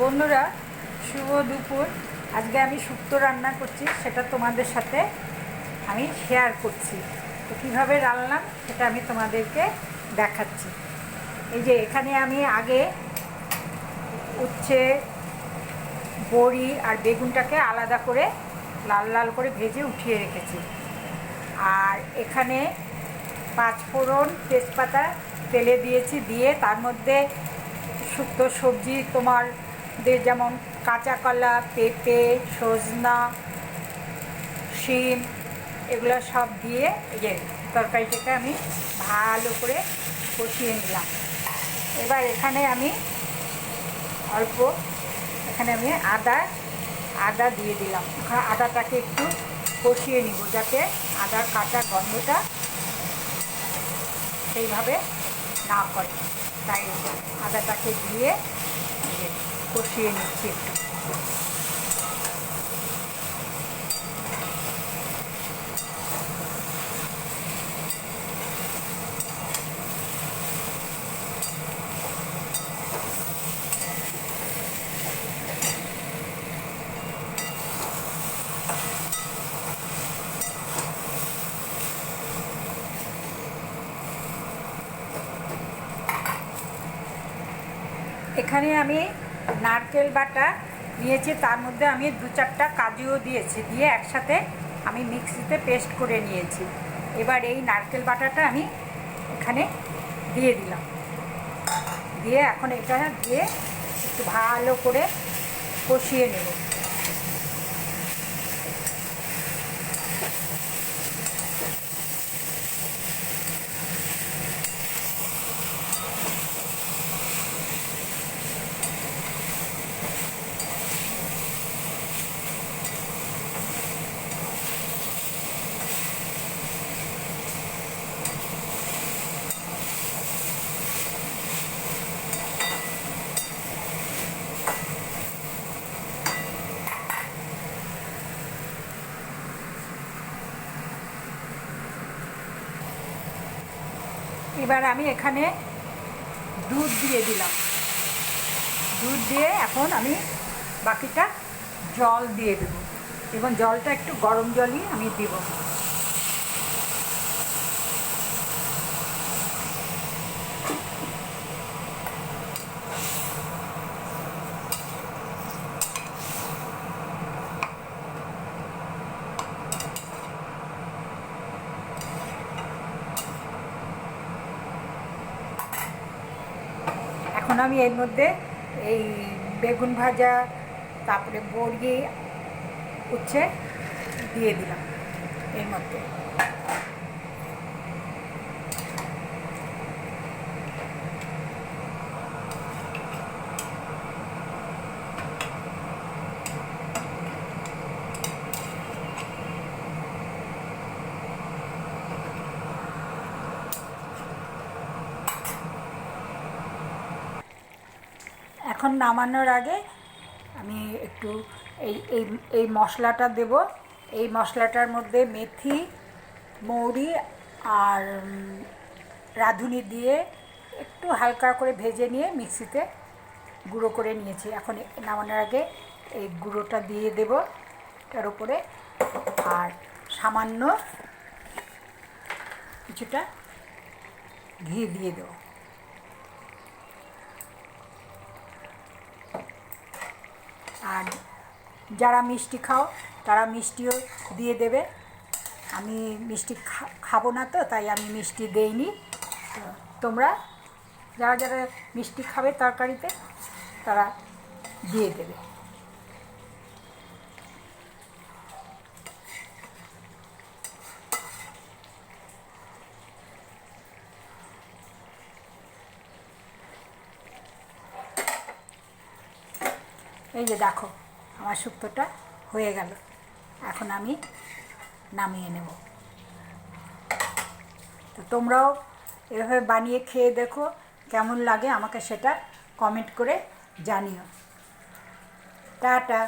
বন্ধুরা, শুভ দুপুর। আজকে আমি শুক্তো রান্না করছি, সেটা তোমাদের সাথে আমি শেয়ার করছি। তো কীভাবে রান্নাম সেটা আমি তোমাদেরকে দেখাচ্ছি। এই যে এখানে আমি আগে উচ্ছে, বড়ি আর বেগুনটাকে আলাদা করে লাল লাল করে ভেজে উঠিয়ে রেখেছি। আর এখানে পাঁচফোড়ন, তেজপাতা তেলে দিয়েছি, দিয়ে তার মধ্যে শুক্তো সবজি তোমাদের যেমন কাঁচা কলা, পেঁপে, সজনা, শিম, এগুলো সব দিয়ে এই যে তরকারিটাকে আমি ভালো করে কষিয়ে নিলাম। এবার এখানে আমি অল্প আদা দিয়ে দিলাম। আদাটাকে একটু কষিয়ে নিব যাতে আদার কাঁচা গন্ধটা সেইভাবে না করে, তাই আদাটাকে দিয়ে কষিয়ে নিচ্ছি একটু। এখানে আমি নারকেল বাটা নিয়েছি, তার মধ্যে আমি 2-4টা কাজুও দিয়েছি, দিয়ে একসাথে আমি মিক্সিতে পেস্ট করে নিয়েছি। এবার এই নারকেল বাটাটা আমি এখানে দিয়ে দিলাম, দিয়ে এখন এটা দিয়ে একটু ভালো করে কষিয়ে নেব। এবার আমি এখানে দুধ দিয়ে দিলাম। দুধ দিয়ে এখন আমি বাকিটা জল দিয়ে দেব, এবং জলটা একটু গরম জলই আমি দেব। এখন আমি এর মধ্যে এই বেগুন ভাজা, তারপরে বড়ি, উচ্ছে দিয়ে দিলাম এর মধ্যে। এখন নামানোর আগে আমি একটু এই এই এই মশলাটা দেব। এই মশলাটার মধ্যে মেথি, মৌরি আর রাঁধুনি দিয়ে একটু হালকা করে ভেজে নিয়ে মিক্সিতে গুঁড়ো করে নিয়েছি। এখন নামানোর আগে এই গুঁড়োটা দিয়ে দেব তার উপরে, আর সামান্য কিছুটা ঘি দিয়ে দেবো। আর যারা মিষ্টি খাও তারা মিষ্টিও দিয়ে দেবে। আমি মিষ্টি খাবো না, তো তাই আমি মিষ্টি দেইনি। তোমরা যারা যারা মিষ্টি খাবে তরকারিতে তারা দিয়ে দেবে। এই যে দেখো, আমার শুক্তোটা হয়ে গেল। এখন আমি নামিয়ে নেব। তো তোমরাও এভাবে বানিয়ে খেয়ে দেখো, কেমন লাগে আমাকে সেটা কমেন্ট করে জানিও। টাটা।